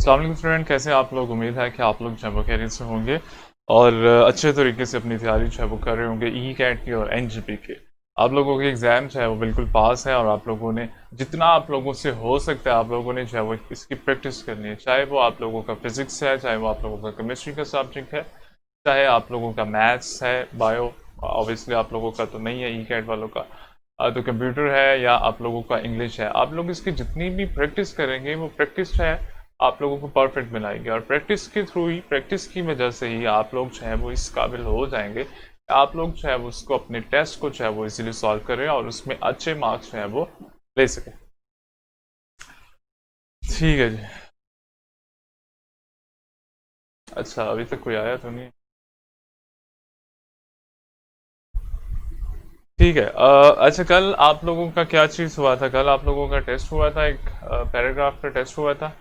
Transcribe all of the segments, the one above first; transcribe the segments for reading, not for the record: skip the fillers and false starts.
अस्सलाम वालेकुम स्टूडेंट, कैसे हैं आप लोग। उम्मीद है कि आप लोग जो है वो खैरियत से होंगे और अच्छे तरीके से अपनी तैयारी जो है वो कर रहे होंगे ई कैट की और एनजीपी के। आप लोगों के एग्ज़ाम जो है वो बिल्कुल पास है और आप लोगों ने जितना आप लोगों से हो सकता है आप लोगों ने जो है वो इसकी प्रैक्टिस करनी है, चाहे वो आप लोगों का फिजिक्स है, चाहे वो आप लोगों का केमिस्ट्री का सब्जेक्ट है, चाहे आप लोगों का मैथ्स है, बायो ऑब्वियसली आप लोगों का तो नहीं है ई कैट वालों का, तो कंप्यूटर है या आप लोगों का इंग्लिश है। आप लोग इसकी जितनी भी प्रैक्टिस करेंगे वो प्रैक्टिस है आप लोगों को परफेक्ट बनाएंगे और प्रैक्टिस के थ्रू ही, प्रैक्टिस की वजह से ही आप लोग जो है वो इस काबिल हो जाएंगे। आप लोग जो है वो उसको अपने टेस्ट को जो है वो इजीली सॉल्व करें और उसमें अच्छे मार्क्स जो है वो ले सकें। ठीक है जी। अच्छा, अभी तक कोई आया तो नहीं। ठीक है। अच्छा, कल आप लोगों का क्या चीज़ हुआ था। कल आप लोगों का टेस्ट हुआ था, एक पैराग्राफ का टेस्ट हुआ था।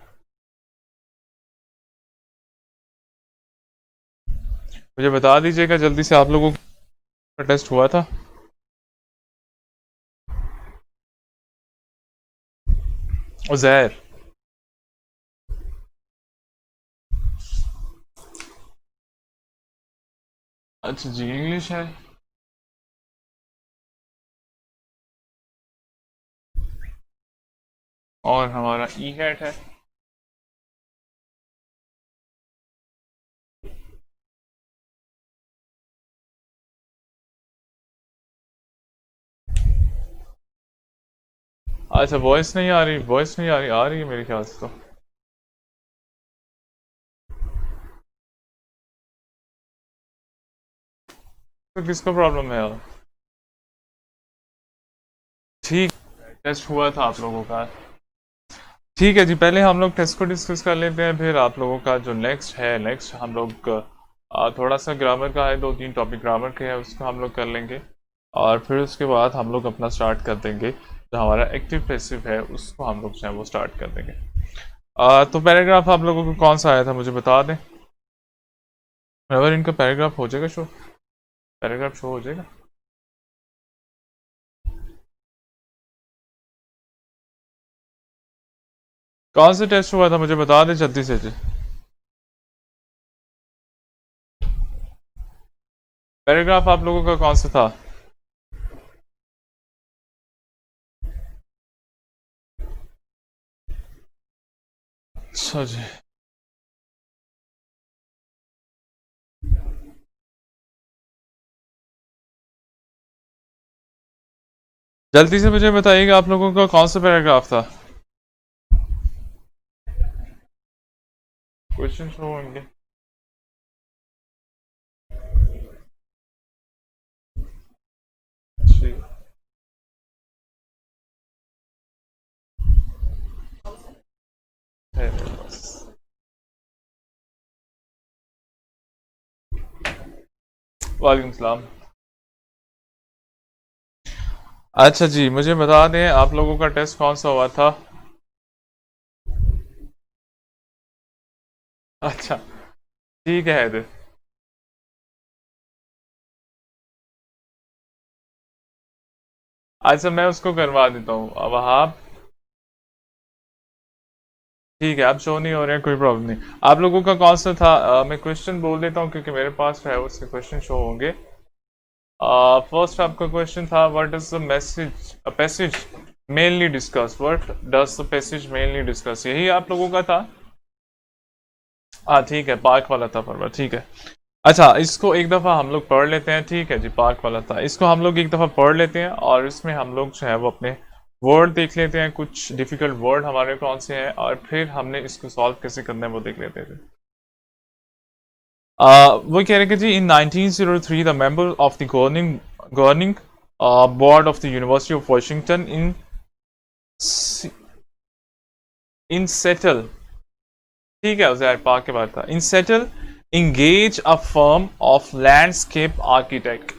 मुझे बता दीजिएगा जल्दी से, आप लोगों का टेस्ट हुआ था। उज़ैर। अच्छा जी, इंग्लिश है। और हमारा ई कैट है। अच्छा, वॉइस नहीं आ रही, वॉइस नहीं आ रही है मेरे ख्याल से तो किसका प्रॉब्लम है यार। ठीक। टेस्ट हुआ था आप लोगों का। ठीक है जी, पहले हम लोग टेस्ट को डिस्कस कर लेते हैं, फिर आप लोगों का जो नेक्स्ट है, नेक्स्ट हम लोग थोड़ा सा ग्रामर का है, दो तीन टॉपिक ग्रामर के हैं उसको हम लोग कर लेंगे और फिर उसके बाद हम लोग अपना स्टार्ट कर देंगे, जो हमारा एक्टिव पैसिव है उसको हम लोग जो है वो स्टार्ट कर देंगे। तो पैराग्राफ आप लोगों को कौन सा आया था मुझे बता दें। अगर इनका पैराग्राफ हो जाएगा शो, पैराग्राफ शो हो जाएगा। कौन सा टेस्ट हुआ था मुझे बता दें जल्दी से जी। पैराग्राफ आप लोगों का कौन सा था। अच्छा जी। जल्दी से मुझे बताइएगा आप लोगों का कौन सा पैराग्राफ था। क्वेश्चन शो होंगे। ठीक है बस। वालेकुम सलाम। अच्छा जी, मुझे बता दें आप लोगों का टेस्ट कौन सा हुआ था। अच्छा। ठीक है हैदर। अच्छा, मैं उसको करवा देता हूँ अब आप। ठीक है, आप शो नहीं हो रहे हैं, कोई प्रॉब्लम नहीं। आप लोगों का कौन सा था, मैं क्वेश्चन बोल देता हूँ क्योंकि मेरे पास है उसके क्वेश्चन शो होंगे। फर्स्ट आपका क्वेश्चन था, what does the message passage mainly discuss, what does the passage mainly discuss, यही आप लोगों का था। हाँ ठीक है, पार्क वाला था पर ठीक है। अच्छा, इसको एक दफ़ा हम लोग पढ़ लेते हैं। ठीक है जी, पार्क वाला था, इसको हम लोग एक दफ़ा पढ़ लेते हैं और इसमें हम लोग जो है वो अपने वर्ड देख लेते हैं, कुछ डिफ़िकल्ट वर्ड हमारे कौन से हैं और फिर हमने इसको सॉल्व कैसे करना है वो देख लेते थे। वो कह रहे कि जी in 1903 the member of the governing board of the university of Washington in Seattle. ठीक है, उजैर पार्क के बाद था in Seattle engage a firm of landscape architect.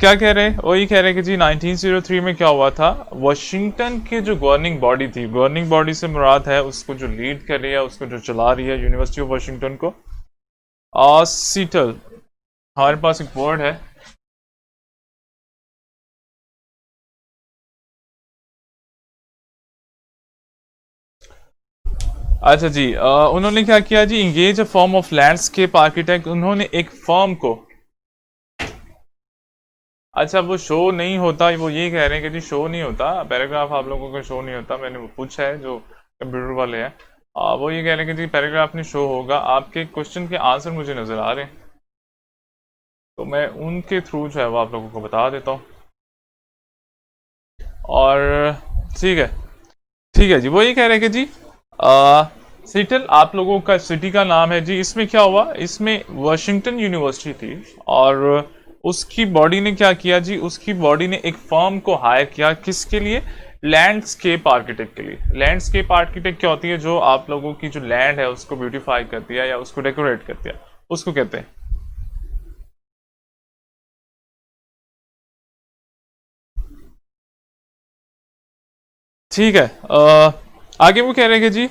क्या कह रहे हैं, वही कह रहे हैं कि जी 1903 में क्या हुआ था, वाशिंगटन की जो गवर्निंग बॉडी थी, गवर्निंग बॉडी से मुराद है उसको जो लीड कर रही है, उसको जो चला रही है, यूनिवर्सिटी ऑफ वाशिंगटन को, सीटल। हमारे पास एक वर्ड है। अच्छा जी, उन्होंने क्या किया जी, engage a firm of landscape architect, उन्होंने एक फर्म को, अच्छा वो शो नहीं होता, वो ये कह रहे हैं कि जी शो नहीं होता पैराग्राफ, आप लोगों को शो नहीं होता, मैंने वो पूछा है जो कंप्यूटर वाले हैं, वो ये कह रहे हैं कि जी पैराग्राफ नहीं शो होगा, आपके क्वेश्चन के आंसर मुझे नज़र आ रहे हैं, तो मैं उनके थ्रू जो है वो आप लोगों को बता देता हूँ। और ठीक है, ठीक है जी, वो ये कह रहे हैं कि जी सिटल आप लोगों का सिटी का नाम है जी, इसमें क्या हुआ, इसमें वाशिंगटन यूनिवर्सिटी थी और उसकी बॉडी ने क्या किया जी, उसकी बॉडी ने एक फर्म को हायर किया, किसके लिए, लैंडस्केप आर्किटेक्ट के लिए। लैंडस्केप आर्किटेक्ट क्या होती है, जो आप लोगों की जो लैंड है उसको ब्यूटीफाई करती है या उसको डेकोरेट करती है, उसको कहते हैं। ठीक है, आगे वो कह रहे हैं कि जी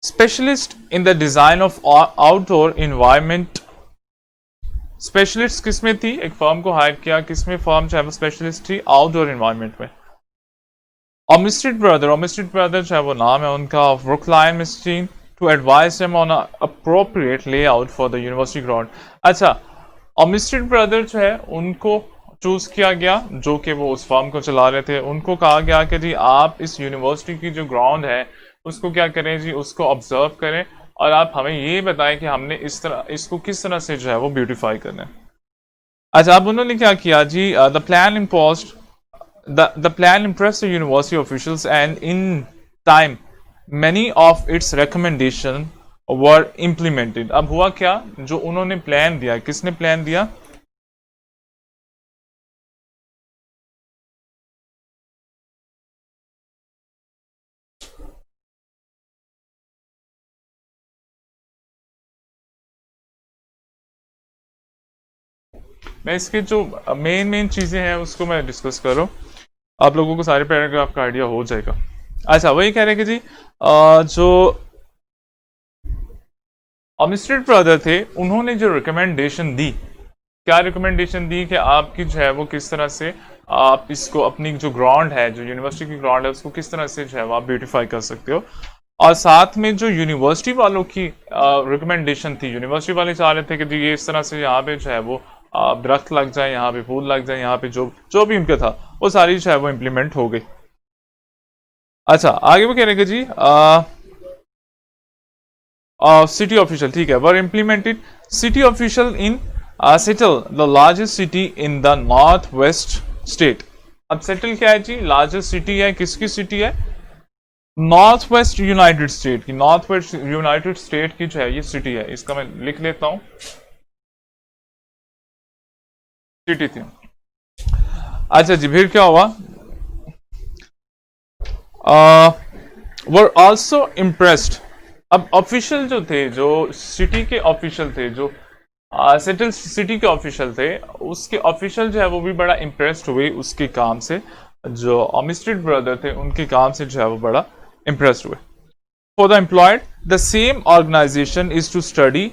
specialist in the design of outdoor environment, specialist किसमें थी, एक फर्म को हायर किया, किसमें फर्म चाहे वो स्पेशलिस्ट थी, आउटडोर इन्वायरमेंट में। ओमिस्टेड ब्रदर चाहे वो नाम है उनका, ऑफ ब्रुकलाइन मिस्टीन, to advise him on appropriate layout for the university ground. अच्छा, ओमिस्टेड ब्रदर जो है उनको चूज किया गया, जो कि वो उस फर्म को चला रहे थे, उनको कहा गया कि जी आप इस यूनिवर्सिटी की जो ग्राउंड है उसको क्या करें जी, उसको ऑब्जर्व करें और आप हमें ये बताएं कि हमने इस तरह इसको किस तरह से जो है वो ब्यूटीफाई करना है। अच्छा, अब उन्होंने क्या किया जी, the plan imposed the plan impressed the university officials and in time many of its recommendation were implemented। अब हुआ क्या, जो उन्होंने प्लान दिया, किसने प्लान दिया, मैं इसके जो मेन चीजें हैं उसको मैं डिस्कस कर रहा हूँ, आप लोगों को सारे पैराग्राफ का आइडिया हो जाएगा। अच्छा, वही कह रहे हैं कि जी जो ओमिस्टेड ब्रदर थे उन्होंने जो रिकमेंडेशन दी, क्या रिकमेंडेशन दी कि आपकी जो है वो किस तरह से आप इसको अपनी जो ग्राउंड है, जो यूनिवर्सिटी की ग्राउंड है उसको किस तरह से जो है वो आप ब्यूटीफाई कर सकते हो। और साथ में जो यूनिवर्सिटी वालों की रिकमेंडेशन थी, यूनिवर्सिटी वाले चाह रहे थे कि जी ये इस तरह से यहाँ पे जो है वो दरख्त लग जाए, यहाँ पे फूल लग जाए, यहाँ पे जो जो भी उनका था वो सारी जो है वो इम्प्लीमेंट हो गई। अच्छा, आगे वो कह रहे हैं कि जी city official, ठीक है, were implemented city official in settle the largest city in the northwest state। अब सेटल क्या है जी, लार्जेस्ट सिटी है, किसकी सिटी है, नॉर्थ वेस्ट यूनाइटेड स्टेट की, नॉर्थ वेस्ट यूनाइटेड स्टेट की जो है ये सिटी है, इसका मैं लिख लेता हूं, सिटी थी। अच्छा जी, फिर क्या हुआ, वर आल्सो इम्प्रेस्ड। अब ऑफिशियल जो थे, जो सिटी के ऑफिशियल थे, जो सेटल सिटी के ऑफिशियल थे, उसके ऑफिशियल जो है वो भी बड़ा इम्प्रेस्ड हुए उसके काम से, जो ओमिस्टेड ब्रदर थे उनके काम से जो है वो बड़ा इम्प्रेस्ड हुए। For the employed the same organisation is to study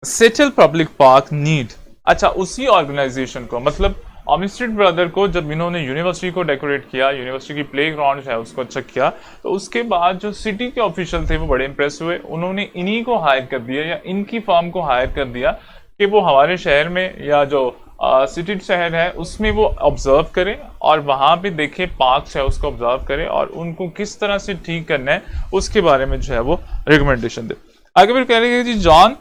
settle public park need. अच्छा, उसी ऑर्गेनाइजेशन को, मतलब ओमिस्टेड ब्रदर को जब इन्होंने यूनिवर्सिटी को डेकोरेट किया, यूनिवर्सिटी की प्ले ग्राउंड है उसको अच्छा किया, तो उसके बाद जो सिटी के ऑफिशियल थे वो बड़े इंप्रेस हुए, उन्होंने इन्हीं को हायर कर दिया या इनकी फर्म को हायर कर दिया कि वो हमारे शहर में या जो सिटी शहर है उसमें वो ऑब्जर्व करें और वहाँ पे देखे पार्क है उसको ऑब्जर्व करें और उनको किस तरह से ठीक करना है उसके बारे में जो है वो रिकमेंडेशन दे। आगे फिर कह रहे हैं जी जॉन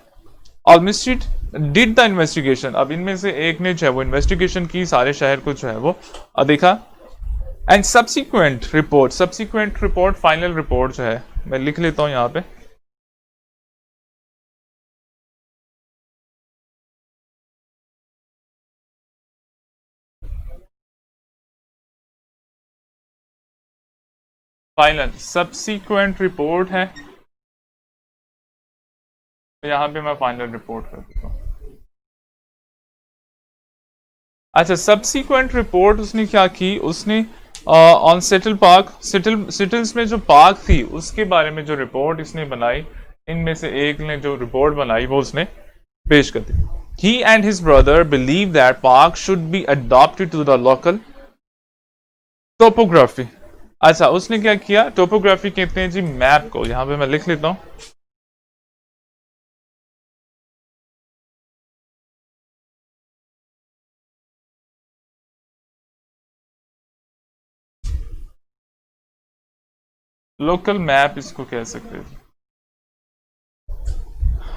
ऑलमिस्टेड डिड द इन्वेस्टिगेशन। अब इनमें से एक ने जो है वो इन्वेस्टिगेशन की, सारे शहर को जो है वो देखा, and subsequent report final report जो है मैं लिख लेता हूं यहां पे, फाइनल सब्सिक्वेंट रिपोर्ट है, तो यहां पे मैं फाइनल रिपोर्ट कर देता हूं। अच्छा, सब्सिक्वेंट रिपोर्ट उसने क्या की, उसने ऑन सेटल पार्क, सिटल्स में जो पार्क थी उसके बारे में जो रिपोर्ट इसने बनाई, इनमें से एक ने जो रिपोर्ट बनाई वो उसने पेश कर दी। He and his brother believe that park should be adopted to the local topography। अच्छा, उसने क्या किया, टोपोग्राफी कहते हैं जी मैप को, यहाँ पे मैं लिख लेता हूँ। लोकल मैप इसको कह सकते हैं।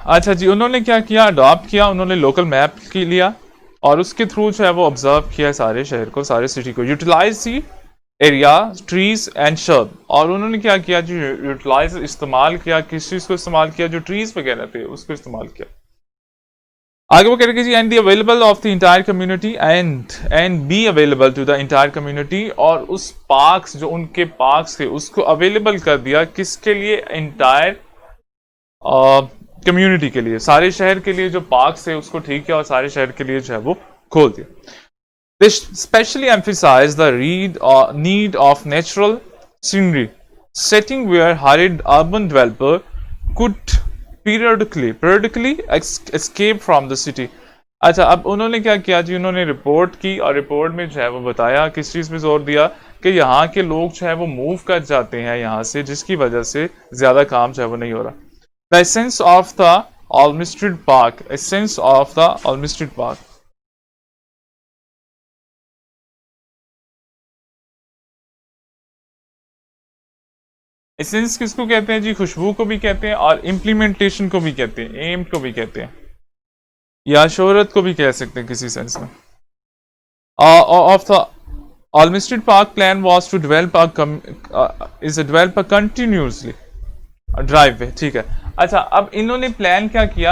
अच्छा जी, उन्होंने क्या किया, अडॉप्ट किया, उन्होंने लोकल मैप की लिया और उसके थ्रू जो है वो ऑब्जर्व किया सारे शहर को, सारे सिटी को, utilise the area, trees and shrub. और उन्होंने क्या किया जी, यूटिलाइज इस्तेमाल किया, किस चीज को इस्तेमाल किया, जो ट्रीज वगैरह थे उसको इस्तेमाल किया। आगे वो कह रहे जी, and the available of the entire community and be available to the entire community, और उस पार्क्स, जो उनके पार्क्स थे उसको अवेलेबल कर दिया किसके लिए, इंटायर कम्युनिटी के लिए, सारे शहर के लिए जो पार्क्स थे उसको ठीक किया और सारे शहर के लिए जो है वो खोल दिया। They specially emphasize the need of natural scenery, setting where hurried urban developer could periodically escape from the city. अच्छा, अब उन्होंने क्या किया जी, उन्होंने रिपोर्ट की और रिपोर्ट में जो है वो बताया, किस चीज़ पे जोर दिया कि यहाँ के लोग जो है वो मूव कर जाते हैं यहाँ से, जिसकी वजह से ज़्यादा काम जो है वो नहीं हो रहा। The essence of the Olmsted Park, essence of the Olmsted Park. Essence किसको कहते हैं जी, खुशबू को भी कहते हैं और इम्प्लीमेंटेशन को भी कहते हैं, एम को भी कहते हैं, या शोहरत को भी कह सकते हैं किसी सेंस में। Of the Olmsted Park plan was to develop a continuously driveway, ठीक है। अच्छा, अब इन्होंने प्लान क्या किया,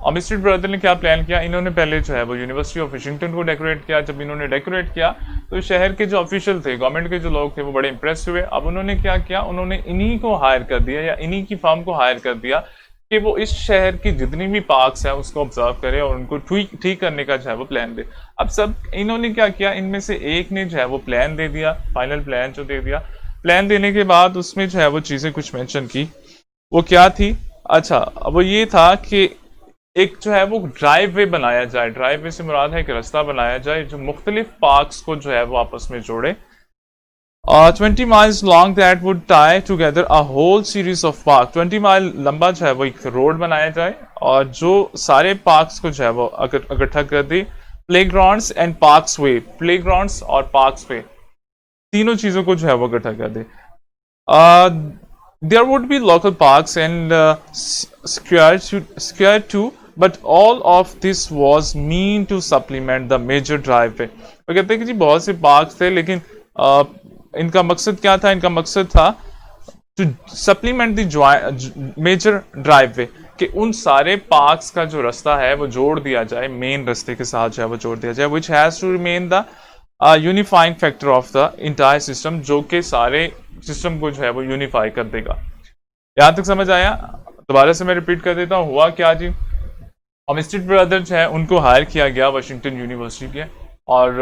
ऑमिस्टेड ब्रदर ने क्या प्लान किया, इन्होंने पहले जो है वो यूनिवर्सिटी ऑफ वाशिंगटन को डेकोरेट किया। जब इन्होंने डेकोरेट किया तो शहर के जो ऑफिशियल थे, गवर्नमेंट के जो लोग थे, वो बड़े इंप्रेस हुए। अब उन्होंने क्या किया, उन्होंने इन्हीं को हायर कर दिया, या इन्हीं की फर्म को हायर कर दिया कि वो इस शहर की जितनी भी पार्क्स हैं उसको ऑब्जर्व करे और उनको ठीक ठीक करने का जो है वो प्लान दे। अब सब इन्होंने क्या किया, इनमें से एक ने जो है वो प्लान दे दिया, फाइनल प्लान जो दे दिया। प्लान देने के बाद उसमें जो है वो चीज़ें कुछ मेंशन की, वो क्या थी, अच्छा वो ये था कि एक जो है वो ड्राइव वे बनाया जाए। ड्राइव वे से मुराद है कि रास्ता बनाया जाए जो मुख्तलिफ पार्क्स को जो है वो आपस में जोड़े। 20 miles long that would tie together a whole series of park. 20 mile लंबा जो है वो एक रोड बनाया जाए और जो सारे पार्क्स को जो है वो इकट्ठा कर दे। Playground and parks way, playground और पार्क्स वे, तीनों चीजों को जो है वो इकट्ठा कर दे। There would be local parks and square too, but all of this was mean to supplement the major driveway. वो कहते हैं कि जी बहुत से पार्क्स थे, लेकिन इनका मकसद क्या था, इनका मकसद था to supplement the major driveway, कि उन सारे पार्क्स का जो रास्ता है वो जोड़ दिया जाए, मेन रास्ते के साथ जो है वो जोड़ दिया जाए, which has to remain the unifying factor of the entire system, जो कि सारे सिस्टम को जो है वो यूनिफाई कर देगा। यहां तक समझ आया? दोबारा से मैं रिपीट कर देता हूँ, हुआ क्या जी, ऑमिस्टेड ब्रदर जो है उनको हायर किया गया वाशिंगटन यूनिवर्सिटी के, और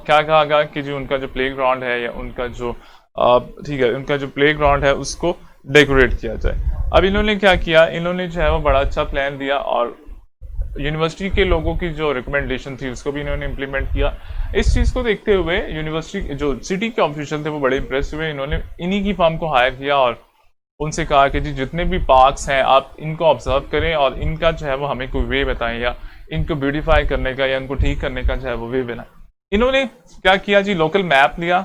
क्या कहा गया कि जी उनका जो प्ले ग्राउंड है, या उनका जो ठीक है, उनका जो प्ले ग्राउंड है उसको डेकोरेट किया जाए। अब इन्होंने क्या किया, इन्होंने जो है वो बड़ा अच्छा प्लान दिया और यूनिवर्सिटी के लोगों की जो रिकमेंडेशन थी उसको भी इन्होंने इम्प्लीमेंट किया। इस चीज़ को देखते हुए यूनिवर्सिटी जो सिटी के ऑफिशियल थे वो बड़े इंप्रेस हुए, इन्होंने इन्हीं की फर्म को हायर किया और उनसे कहा कि जी जितने भी पार्क्स हैं आप इनको ऑब्जर्व करें और इनका जो है वो हमें कोई वे बताएं, या इनको ब्यूटीफाई करने का या इनको ठीक करने का जो है वो वे बनाएं। इन्होंने क्या किया जी, लोकल मैप लिया,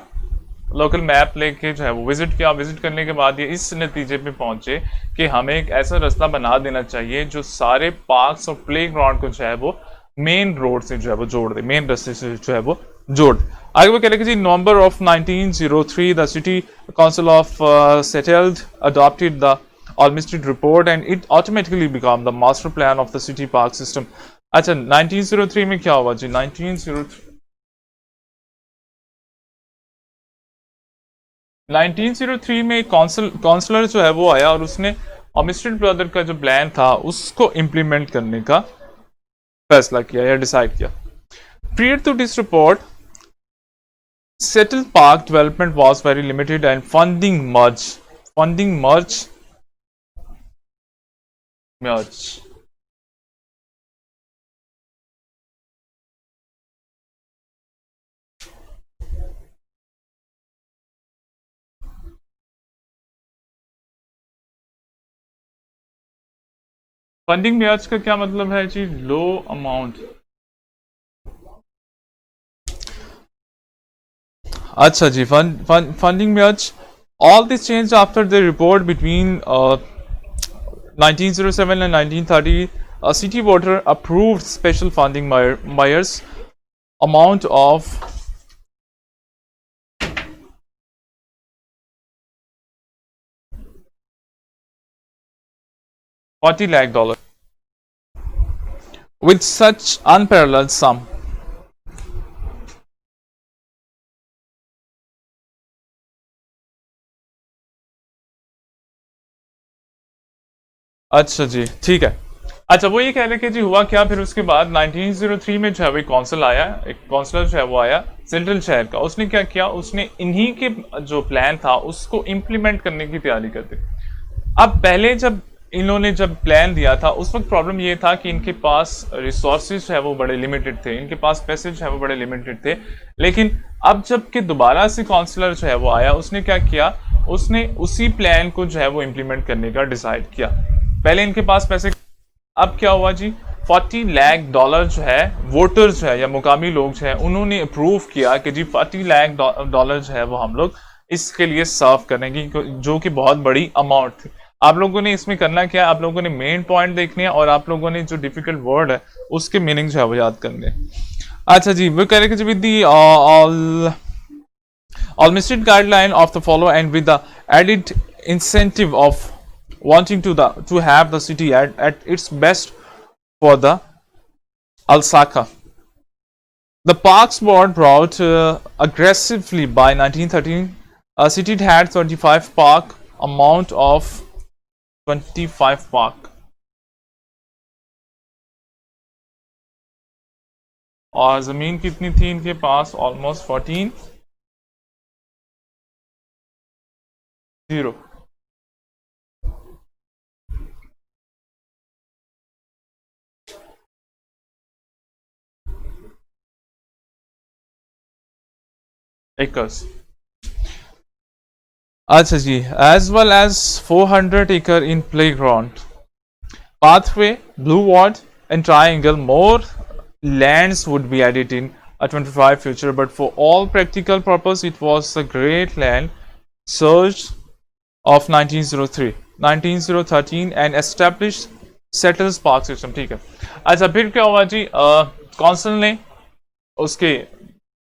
लोकल मैप लेके जो है वो विजिट किया। विजिट करने के बाद ये इस नतीजे पे पहुंचे कि हमें एक ऐसा रास्ता बना देना चाहिए जो सारे पार्क्स और प्ले ग्राउंड को जो है वो मेन रोड से जो है वो जोड़ दे, मेन रास्ते से जो है वो जोड़ दे। आगे वो कह रहे कि जी November of 1903 the city council of Seattle adopted the Olmsted report and it automatically became the master plan of the city park system। अच्छा, 1903 में क्या हुआ जी, 1903 में काउंसलर जो है वो आया और उसने ऑमिस्टेड ब्रदर का जो प्लान था उसको इम्प्लीमेंट करने का फैसला किया या डिसाइड किया। Prior to this report, settled park development was very limited and funding merge funding ब्याज का क्या मतलब है जी? Low amount. अच्छा जी, फंडिंग ब्याज। All this change after the report between 1907 and 1930. City Water approved special funding measures amount of 40 lakh dollars with such unparalleled sum. अच्छा जी, ठीक है। अच्छा, वो ये कह रहे कि जी हुआ क्या फिर उसके बाद 1903 में जो है वो एक कौंसिल आया, एक काउंसलर जो है वो आया सेंट्रल शहर का। उसने क्या किया, उसने इन्हीं के जो प्लान था उसको इम्प्लीमेंट करने की तैयारी कर दी। अब पहले जब प्लान दिया था उस वक्त प्रॉब्लम ये था कि इनके पास रिसोर्सेज है वो बड़े लिमिटेड थे, इनके पास पैसे जो है वो बड़े लिमिटेड थे। लेकिन अब जबकि दोबारा से काउंसलर जो है वो आया, उसने क्या किया, उसने उसी प्लान को जो है वो इम्प्लीमेंट करने का डिसाइड किया। पहले इनके पास पैसे, अब क्या हुआ जी, 40 लाख डॉलर जो है वोटर्स जो है या मुकामी लोग जो है उन्होंने अप्रूव किया कि जी 40 लाख डॉलर जो है वो हम लोग इसके लिए सर्व करेंगे, जो कि बहुत बड़ी अमाउंट थी। आप लोगों ने इसमें करना क्या है, आप लोगों ने मेन पॉइंट देखने हैं और आप लोगों ने जो डिफिकल्ट वर्ड है उसके मीनिंग जो है वो याद करने। अच्छा जी, वो कह रहे कि with the all listed guideline of the follow and with the added incentive of wanting to have the city at its best for the Alsaka. The Parks Board brought aggressively by 1913. A city had 25 park, amount of 25 park. और जमीन कितनी थी इनके पास? Almost 14 0 acres. अच्छा जी, as well as 400 acre in playground, pathway, blue ward and triangle. More lands would be added in a 25 future, but for all practical purpose it was the great land surge of 1903 1913 and established settlers park system। ठीक है। अच्छा, फिर क्या हुआ जी, council ने उसके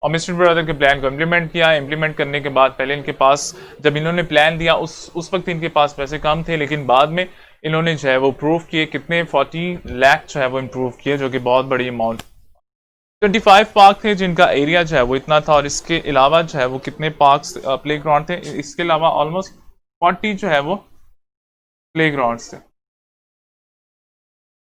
mister brother के plan को इम्प्लीमेंट किया। इम्प्लीमेंट करने के बाद पहले इनके पास जब इन्होंने प्लान दिया उस वक्त इनके पास पैसे कम थे, लेकिन बाद में इन्होंने जो है वो प्रूव किए, कितने 40 लाख जो है वो इम्प्रूव किए, जो कि बहुत बड़ी अमाउंट। 25 पार्क थे जिनका एरिया जो है वो इतना था, और इसके अलावा जो है वो कितने पार्क्स प्ले ग्राउंड थे, इसके अलावा ऑलमोस्ट 40 जो है वो प्ले ग्राउंड थे।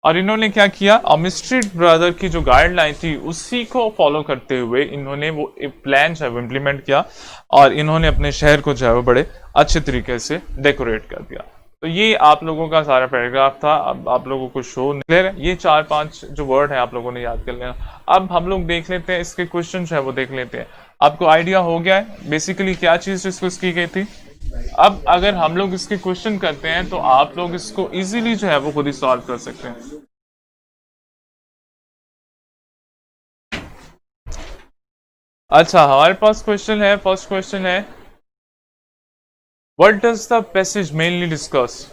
और इन्होंने क्या किया, मिस्ट्री ब्रदर की जो गाइडलाइन थी उसी को फॉलो करते हुए इन्होंने वो प्लान जो है वो इम्प्लीमेंट किया, और इन्होंने अपने शहर को जो है वो बड़े अच्छे तरीके से डेकोरेट कर दिया। तो ये आप लोगों का सारा पैराग्राफ था। अब आप लोगों को शो क्लियर है, ये 4-5 जो वर्ड है आप लोगों ने याद कर लेना। अब हम लोग देख लेते हैं इसके क्वेश्चन जो है वो देख लेते हैं। आपको आइडिया हो गया है बेसिकली क्या चीज डिस्कस की गई थी। अब अगर हम लोग इसके क्वेश्चन करते हैं तो आप लोग इसको इजीली जो है वो खुद ही सॉल्व कर सकते हैं। अच्छा, हमारे पास क्वेश्चन है, फर्स्ट क्वेश्चन है, what does the passage mainly discuss?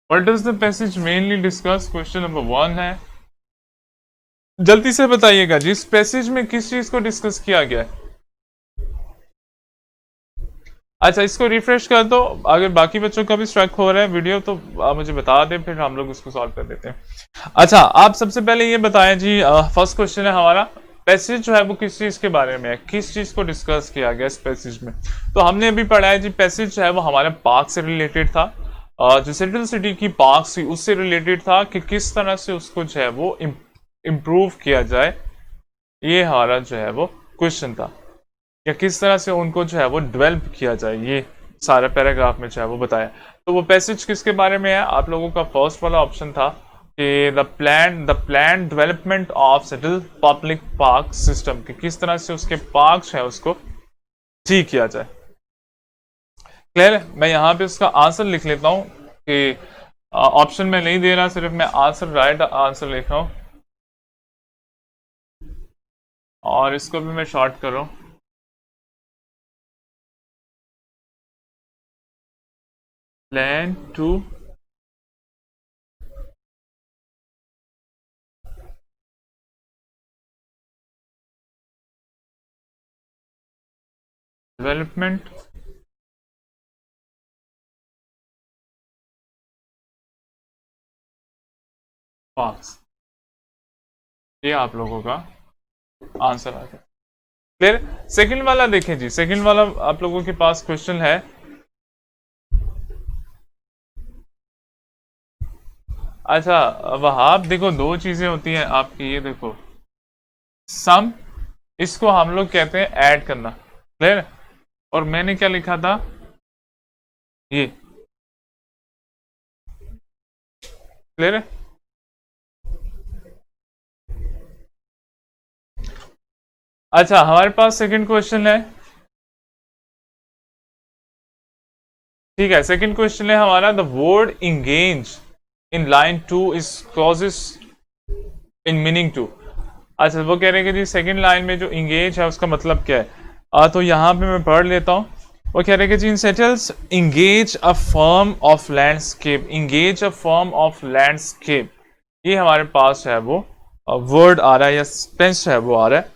What does the passage mainly discuss, question number 1 है। जल्दी से बताइएगा जी, इस पैसेज में किस चीज को डिस्कस किया गया है? अच्छा, इसको रिफ्रेश कर दो, अगर बाकी बच्चों का भी स्ट्रक हो रहा है वीडियो तो आप मुझे बता दें, फिर हम लोग उसको सॉल्व कर देते हैं। अच्छा, आप सबसे पहले ये बताएं जी, फर्स्ट क्वेश्चन है हमारा, पैसेज जो है वो किस चीज के बारे में है, किस चीज को डिस्कस किया गया इस पैसेज में? तो हमने अभी पढ़ा है जी, पैसेज जो है वो हमारे पार्क से रिलेटेड था, जो सेंट्रल सिटी की पार्क थी उससे रिलेटेड था, कि किस तरह से उसको जो है वो इम्प्रूव किया जाए, ये हमारा जो है वो क्वेश्चन था, या किस तरह से उनको जो है वो डेवलप किया जाए, ये सारे पैराग्राफ में चाहे वो बताया। तो वो पैसेज किसके बारे में है? आप लोगों का फर्स्ट वाला ऑप्शन था कि the plan development of settle public park system, कि किस तरह से उसके पार्क्स है उसको ठीक किया जाए। क्लियर है? मैं यहाँ पे उसका आंसर लिख लेता हूँ कि ऑप्शन में नहीं दे रहा, सिर्फ मैं आंसर राइट आंसर लिख रहा हूँ और इसको भी मैं शॉर्ट कर रहा हूँ। प्लान टू डेवलपमेंट पार्क्स, ये आप लोगों का आंसर आ गया। क्लियर? सेकंड वाला देखें जी, सेकंड वाला आप लोगों के पास क्वेश्चन है। अच्छा वहाब, देखो दो चीजें होती हैं आपकी, ये देखो सम, इसको हम लोग कहते हैं ऐड करना। क्लियर? और मैंने क्या लिखा था? ये। क्लियर है? अच्छा हमारे पास सेकंड क्वेश्चन है। ठीक है, सेकंड क्वेश्चन है हमारा, the word engage in line 2 is closest in meaning to. अच्छा वो कह रहे हैं कि जी सेकंड लाइन में जो इंगेज है उसका मतलब क्या है? तो यहाँ पे मैं पढ़ लेता हूँ। वो कह रहे हैं कि जी in Seattle engage a firm of landscape, engage a firm of landscape, ये हमारे पास है वो वर्ड आ रहा है या स्पेंस है वो आ रहा है।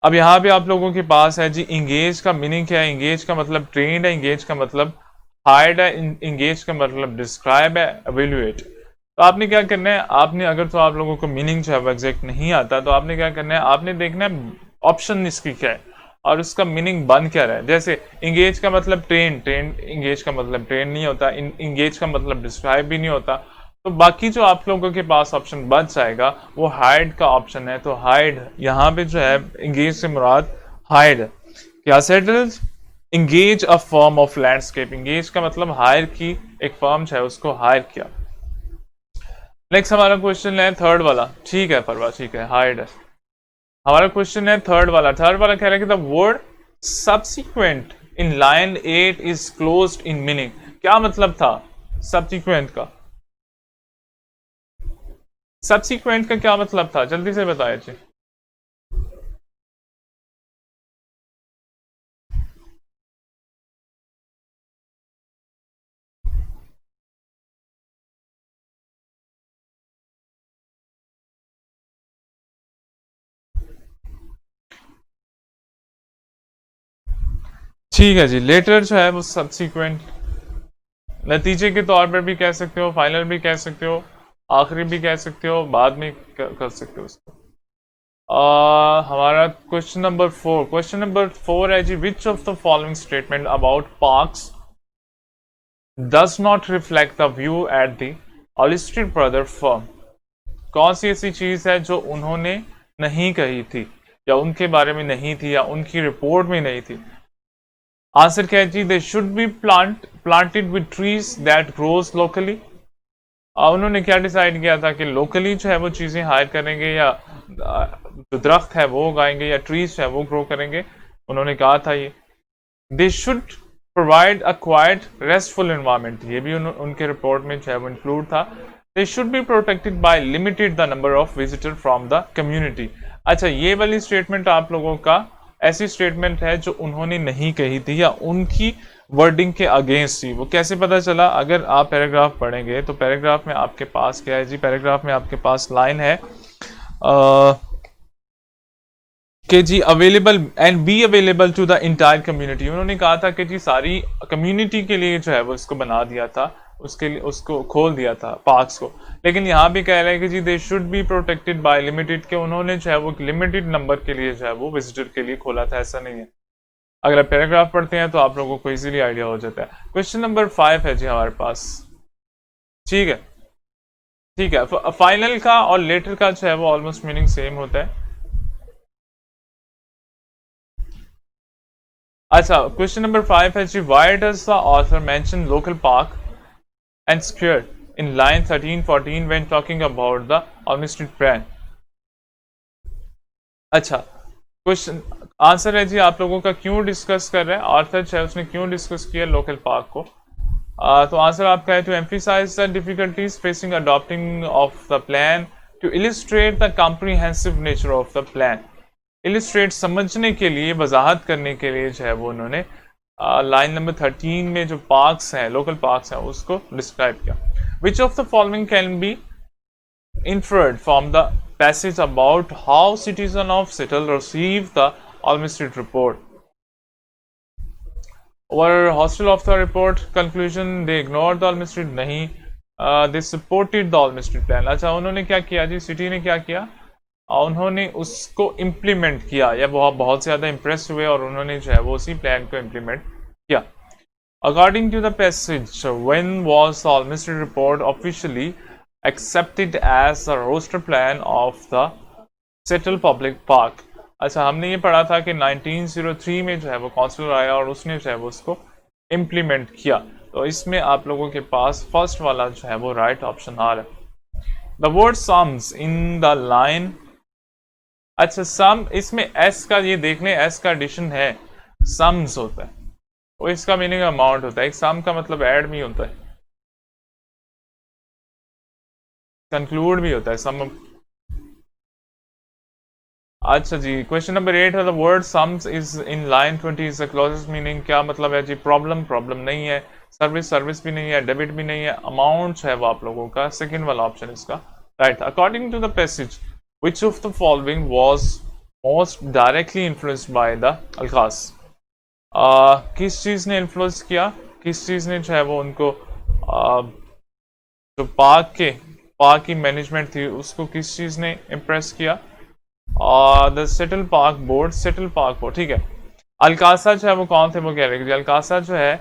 अब यहाँ पे आप लोगों के पास है जी इंगेज का मीनिंग क्या है? इंगेज का मतलब ट्रेंड है, इंगेज का मतलब हायर्ड है, इंगेज का मतलब डिस्क्राइब है, एवेल्युएट। तो आपने क्या करना है, आपने अगर तो आप लोगों को मीनिंग जो है वो एग्जैक्ट नहीं आता तो आपने क्या करना है, आपने देखना है ऑप्शन इसकी क्या है और उसका मीनिंग बन क्या रहा है। जैसे इंगेज का मतलब ट्रेंड, ट्रेंड इंगेज का मतलब ट्रेंड नहीं होता, इंगेज का मतलब डिस्क्राइब भी नहीं होता। तो बाकी जो आप लोगों के पास ऑप्शन बच जाएगा वो हाइड का ऑप्शन है। तो हाइड यहाँ पे जो है इंगेज से मुराद हाइड है। क्या settles engage a firm of landscape, engage का मतलब हायर की, एक फर्म है उसको हायर किया। नेक्स्ट हमारा क्वेश्चन है थर्ड वाला। ठीक है परवा, ठीक है हाइड है। हमारा क्वेश्चन है थर्ड वाला। थर्ड वाला कह रहा है कि the word subsequent in line 8 is closed in meaning. क्या मतलब था सब्सिक्वेंट का? सब्सिक्वेंट का क्या मतलब था, जल्दी से बताया जी। ठीक है जी, लेटर जो है वो सब्सिक्वेंट नतीजे के तौर पर भी कह सकते हो, फाइनल भी कह सकते हो, आखिरी भी कह सकते हो, बाद में कर सकते हो उसको। हमारा क्वेश्चन नंबर 4 है जी, which of the following statement about parks does not reflect the view at the Olmsted brother firm. कौन सी ऐसी चीज है जो उन्होंने नहीं कही थी या उनके बारे में नहीं थी या उनकी रिपोर्ट में नहीं थी? आंसर क्या है जी, they should be planted with trees that grows locally. उन्होंने क्या डिसाइड किया था कि लोकली जो है वो चीजें हायर करेंगे या जो दरख्त है वो उगाएंगे या ट्रीज है वो ग्रो करेंगे, उन्होंने कहा था ये। They should provide a quite restful environment, ये भी उनके रिपोर्ट में जो है वो इंक्लूड था। दे should be protected by limited the number of visitor from the community. अच्छा ये वाली स्टेटमेंट आप लोगों का ऐसी स्टेटमेंट है जो उन्होंने नहीं कही थी या उनकी वर्डिंग के अगेंस्ट थी। वो कैसे पता चला? अगर आप पैराग्राफ पढ़ेंगे तो पैराग्राफ में आपके पास क्या है जी, पैराग्राफ में आपके पास लाइन है कि जी available and be available to the entire community. उन्होंने कहा था कि जी सारी कम्युनिटी के लिए जो है वो इसको बना दिया था, उसके लिए उसको खोल दिया था पार्क्स को। लेकिन यहाँ भी कह रहे हैं कि जी they should be protected by limited, के उन्होंने जो है वो लिमिटेड नंबर के लिए जो है वो विजिटर के लिए खोला था, ऐसा नहीं है। अगर आप पैराग्राफ पढ़ते हैं तो आप लोगों को इजीली आइडिया हो जाता है। क्वेश्चन नंबर 5 है जी हमारे पास। ठीक है, ठीक है, फाइनल का और लेटर का जो है वो ऑलमोस्ट मीनिंग सेम होता है। अच्छा, क्वेश्चन नंबर 5 है जी, why does the author mention local park and square in line 13-14 when talking about the Olmsted street plan? अच्छा, क्वेश्चन आंसर है जी आप लोगों का, क्यों डिस्कस कर रहे हैं ऑथर है उसने क्यों डिस्कस किया लोकल पार्क को। तो आंसर आपका है to emphasise the difficulties facing adopting of the plan, to illustrate the comprehensive nature of the plan. Illustrate समझने के लिए, वजाहत करने के लिए जो है वो उन्होंने लाइन नंबर 13 में जो पार्क्स हैं, लोकल पार्क्स हैं, उसको डिस्क्राइब किया। विच of the following can be inferred from the passage about how citizens of Seattle received the Olmsted report? Were hostile of the report? Conclusion: they ignored the Olmsted? नहीं, they supported the Olmsted plan. अच्छा, उन्होंने क्या किया जी, city ने क्या किया, उन्होंने उसको इम्प्लीमेंट किया, या बहुत ज़्यादा इम्प्रेस हुए और उन्होंने जो है वो उसी प्लान को इम्प्लीमेंट किया। According to the passage, when was the Olmsted report officially accepted as the roster plan of the Seattle Public Park? अच्छा, हमने ये पढ़ा था कि 1903 में जो है वो काउंसिलर आया और उसने जो है वो उसको इम्प्लीमेंट किया। तो इसमें आप लोगों के पास फर्स्ट वाला जो है वो राइट ऑप्शन आ रहा है। The word sums in the line, अच्छा सम, इसमें एस का, ये देख लें एस का एडिशन है, सम्स होता है, तो इसका मीनिंग अमाउंट होता है। एक सम का मतलब ऐड भी होता है, कंक्लूड भी होता है सम। अच्छा जी, क्वेश्चन नंबर 8 है, the word sums is in line 20 is the closest meaning. क्या मतलब है जी, प्रॉब्लम, प्रॉब्लम नहीं है, सर्विस, सर्विस भी नहीं है, डेबिट भी नहीं है, अमाउंट है वो आप लोगों का सेकंड वाला ऑप्शन इसका right. According to the passage, which of the following was most directly influenced by the अल्कास? किस चीज़ ने इन्फ्लुएंस किया, किस चीज़ ने जो है वो उनको जो पार्क की मैनेजमेंट थी उसको किस चीज़ ने इम्प्रेस किया? The settle park board, settle park board, ठीक है। अल्कासा जो है वो कौन थे, वो कह रहे हैं अल्कासा जो है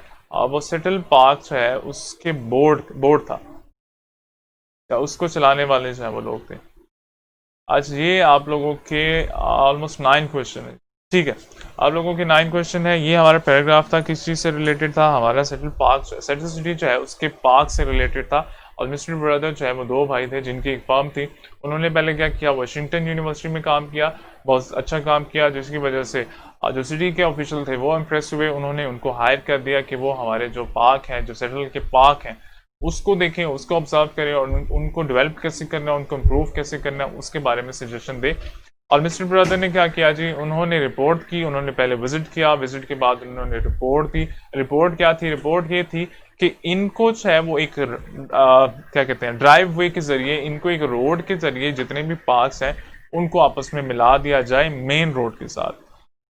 वो सेटल पार्क जो है उसके बोर्ड था, या उसको चलाने वाले जो है वो लोग थे। आज ये आप लोगों के ऑलमोस्ट 9 क्वेश्चन है, ठीक है। आप लोगों के 9 क्वेश्चन है। ये हमारा पैराग्राफ था, किस चीज़ से रिलेटेड था, हमारा सेटल पार्क, सेटल सिटी जो है उसके पार्क से रिलेटेड था। और मिस्टर ब्रदर जो है वो 2 भाई थे जिनकी एक फर्म थी। उन्होंने पहले क्या किया, वाशिंगटन यूनिवर्सिटी में काम किया, बहुत अच्छा काम किया, जिसकी वजह से जो सिटी के ऑफिशियल थे वो इम्प्रेस हुए। उन्होंने उनको हायर कर दिया कि वो हमारे जो पार्क हैं, जो सेटल के पार्क हैं, उसको देखें, उसको ऑब्जर्व करें और उनको डेवलप कैसे करना है, उनको इम्प्रूव कैसे करना है, उसके बारे में सजेशन दे। और मिस्टर ब्रदर ने क्या किया जी, उन्होंने रिपोर्ट की, उन्होंने पहले विजिट किया, विजिट के बाद उन्होंने रिपोर्ट दी। रिपोर्ट क्या थी, रिपोर्ट ये थी कि इनको जो है वो एक क्या कहते हैं, ड्राइव वे के जरिए, इनको एक रोड के जरिए जितने भी पार्क्स हैं उनको आपस में मिला दिया जाए मेन रोड के साथ।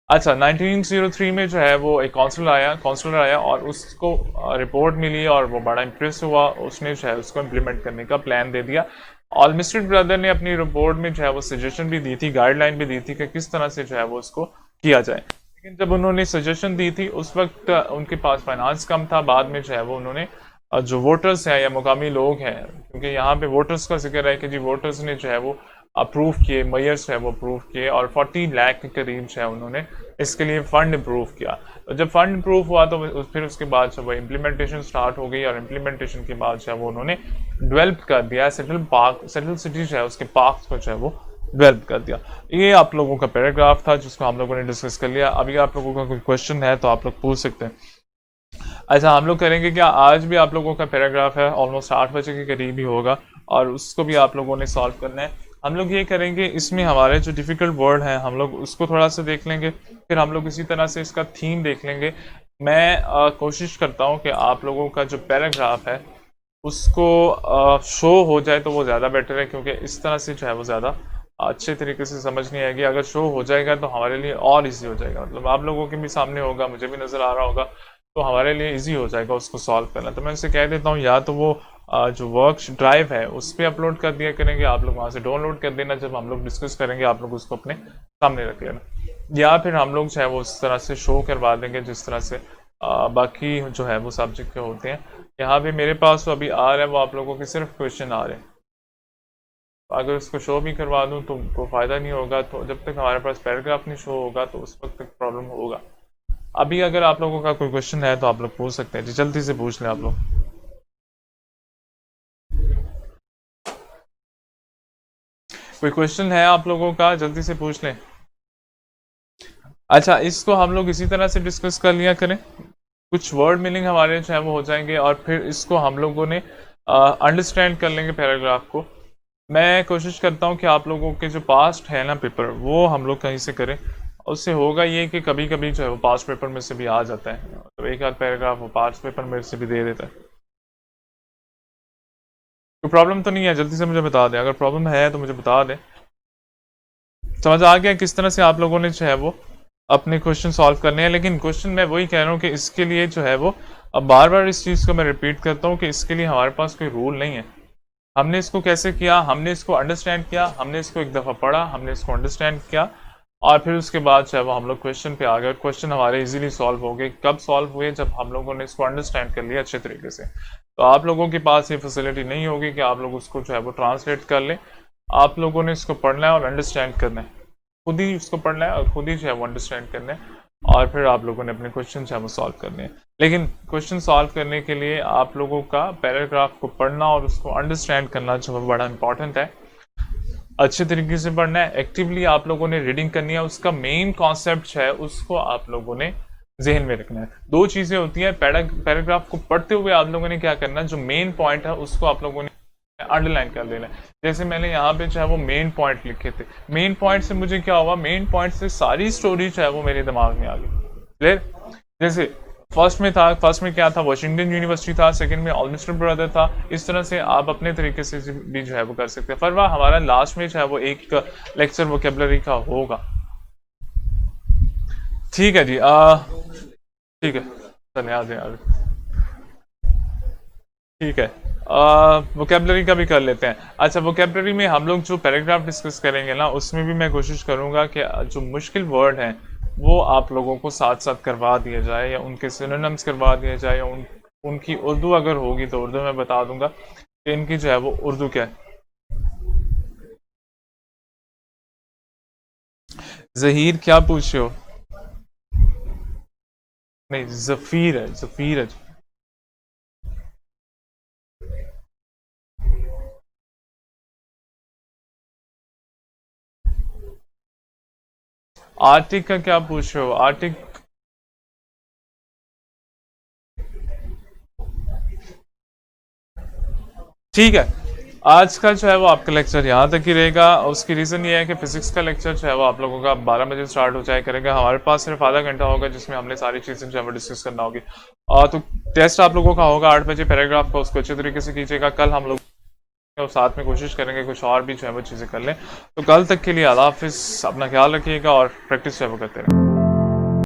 अच्छा, 1903 में जो है वो एक काउंसलर आया और उसको रिपोर्ट मिली और वो बड़ा इंप्रेस हुआ, उसने जो है उसको इम्प्लीमेंट करने का प्लान दे दिया। और मिस्टर ब्रदर ने अपनी रिपोर्ट में जो है वो सजेशन भी दी थी, गाइडलाइन भी दी थी कि किस तरह से जो है वो उसको किया जाए। लेकिन जब उन्होंने सजेशन दी थी उस वक्त उनके पास फाइनेंस कम था। बाद में जो है वो उन्होंने जो वोटर्स हैं या मुकामी लोग हैं, क्योंकि यहाँ पे वोटर्स का जिक्र है कि जी वोटर्स ने जो है वो अप्रूव किए, मेयर्स है वो अप्रूव किए और 40 लाख के करीब जो है उन्होंने इसके लिए फ़ंड अप्रूव किया। तो जब फंड अप्रूव हुआ तो फिर उसके बाद जो वो इम्प्लीमेंटेशन स्टार्ट हो गई और इम्प्लीमेंटेशन के बाद जो है वो उन्होंने डेवलप कर दिया सेटल सिटी जो है उसके पार्क को जो है वो डेवलप कर दिया। ये आप लोगों का पैराग्राफ था जिसको हम लोगों ने डिस्कस कर लिया। अभी आप लोगों का कोई क्वेश्चन है तो आप लोग पूछ सकते हैं। अच्छा, हम लोग करेंगे क्या, आज भी आप लोगों का पैराग्राफ है, ऑलमोस्ट 8 बजे के करीब ही होगा और उसको भी आप लोगों ने सॉल्व करना है। हम लोग ये करेंगे, इसमें हमारे जो डिफ़िकल्ट वर्ड हैं हम लोग उसको थोड़ा सा देख लेंगे, फिर हम लोग इसी तरह से इसका थीम देख लेंगे। मैं कोशिश करता हूँ कि आप लोगों का जो पैराग्राफ है उसको शो हो जाए तो वो ज़्यादा बेटर है, क्योंकि इस तरह से जो है वो ज़्यादा अच्छे तरीके से समझ नहीं आएगी। अगर शो हो जाएगा तो हमारे लिए और इजी हो जाएगा, मतलब आप लोगों के भी सामने होगा, मुझे भी नज़र आ रहा होगा, तो हमारे लिए इजी हो जाएगा उसको सॉल्व करना। तो मैं उसे कह देता हूँ, या तो वो जो वर्क ड्राइव है उस पर अपलोड कर दिया करेंगे, आप लोग वहाँ से डाउनलोड कर देना, जब हम लोग डिस्कस करेंगे आप लोग उसको अपने सामने रख लेना, या फिर हम लोग जो है वो उस तरह से शो करवा देंगे जिस तरह से बाकी जो है वो सब्जेक्ट के होते हैं। यहाँ पे मेरे पास तो अभी आ रहा है वो आप लोगों के सिर्फ क्वेश्चन आ रहे हैं, अगर उसको शो भी करवा दूँ तो फ़ायदा नहीं होगा। तो जब तक हमारे पास पैराग्राफ नहीं शो होगा तो उस वक्त तक प्रॉब्लम होगा। अभी अगर आप लोगों का कोई क्वेश्चन है तो आप लोग पूछ सकते हैं जी, जल्दी से पूछ लें आप लोग। कोई क्वेश्चन है आप लोगों का, जल्दी से पूछ लें। अच्छा, इसको हम लोग इसी तरह से डिस्कस कर लिया करें, कुछ वर्ड मीनिंग हमारे जो है वो हो जाएंगे, और फिर इसको हम लोगों ने अंडरस्टैंड कर लेंगे पैराग्राफ को। मैं कोशिश करता हूँ कि आप लोगों के जो पास्ट है ना पेपर, वो हम लोग कहीं से करें। उससे होगा ये कि कभी कभी जो है वो पास्ट पेपर में से भी आ जाता है, तो एक आध पैराग्राफ वो पास्ट पेपर में से भी दे देता है। कोई प्रॉब्लम तो नहीं है, जल्दी से मुझे बता दें, अगर प्रॉब्लम है तो मुझे बता दें। समझ आ गया किस तरह से आप लोगों ने जो है वो अपने क्वेश्चन सॉल्व करने हैं। लेकिन क्वेश्चन मैं वही कह रहा हूँ कि इसके लिए जो है वो, अब बार बार इस चीज़ को मैं रिपीट करता हूँ कि इसके लिए हमारे पास कोई रूल नहीं है। हमने इसको कैसे किया, हमने इसको अंडरस्टैंड किया, हमने इसको एक दफ़ा पढ़ा, हमने इसको अंडरस्टैंड किया, और फिर उसके बाद जो है वो हम लोग क्वेश्चन पे आ गए। क्वेश्चन हमारे इजीली सॉल्व हो गए। कब सॉल्व हुए, जब हम लोगों ने इसको अंडरस्टैंड कर लिया अच्छे तरीके से। तो आप लोगों के पास ये फैसिलिटी नहीं होगी कि आप लोग उसको जो है वो ट्रांसलेट कर लें। आप लोगों ने इसको पढ़ना है और अंडरस्टैंड करना है, खुद ही उसको पढ़ना है और खुद ही जो है वो अंडरस्टैंड करना है, और फिर आप लोगों ने अपने क्वेश्चन जो है वो सॉल्व करने हैं। लेकिन क्वेश्चन सॉल्व करने के लिए आप लोगों का पैराग्राफ को पढ़ना और उसको अंडरस्टैंड करना जो है बड़ा इंपॉर्टेंट है। अच्छे तरीके से पढ़ना है, एक्टिवली आप लोगों ने रीडिंग करनी है, उसका मेन कॉन्सेप्ट है उसको आप लोगों ने जहन में रखना है। दो चीजें होती हैं, पैराग्राफ को पढ़ते हुए आप लोगों ने क्या करना है, जो मेन पॉइंट है उसको आप लोगों ने अंडरलाइन कर लेना है। जैसे मैंने यहाँ पे जो है वो मेन पॉइंट लिखे थे, मेन पॉइंट से मुझे क्या हुआ, मेन पॉइंट से सारी स्टोरी जो है वो मेरे दिमाग में आ गई। क्लियर? जैसे फर्स्ट में क्या था, वॉशिंगटन यूनिवर्सिटी था, सेकंड में ऑल्मिस्टर ब्रदर था। इस तरह से आप अपने तरीके से भी जो है वो कर सकते हैं। फरवा हमारा लास्ट में जो है वो एक लेक्चर वोकेबलरी का होगा। ठीक है जी, ठीक है, चलिए आ जाए। ठीक है, वोकेबलरी का भी कर लेते हैं। अच्छा, वोकेबलरी में हम लोग जो पैराग्राफ डिस्कस करेंगे ना, उसमें भी मैं कोशिश करूंगा कि जो मुश्किल वर्ड हैं वो आप लोगों को साथ साथ करवा दिया जाए, या उनके सिनोनिम्स करवा दिया जाए, या उनकी उर्दू अगर होगी तो उर्दू में बता दूंगा कि इनकी जो है वो उर्दू क्या है। जहीर क्या पूछ रहे हो? नहीं, जफीर है, जफीर है। आर्टिक का क्या पूछ रहे हो? आर्टिक, ठीक है। आज का जो है वो आपका लेक्चर यहाँ तक ही रहेगा। उसकी रीज़न ये है कि फिजिक्स का लेक्चर जो है वो आप लोगों का 12 बजे स्टार्ट हो जाए करेगा। हमारे पास सिर्फ आधा घंटा होगा जिसमें हमने सारी चीज़ें जो है वो डिस्कस करना होगी। तो टेस्ट आप लोगों का होगा 8 बजे पैराग्राफ का, उसको अच्छे तरीके से कीजिएगा। कल हम लोग साथ में कोशिश करेंगे कुछ और भी जो है वो चीज़ें कर लें। तो कल तक के लिए अल्लाह हाफिज़, अपना ख्याल रखिएगा और प्रैक्टिस जो है वो करते रहें।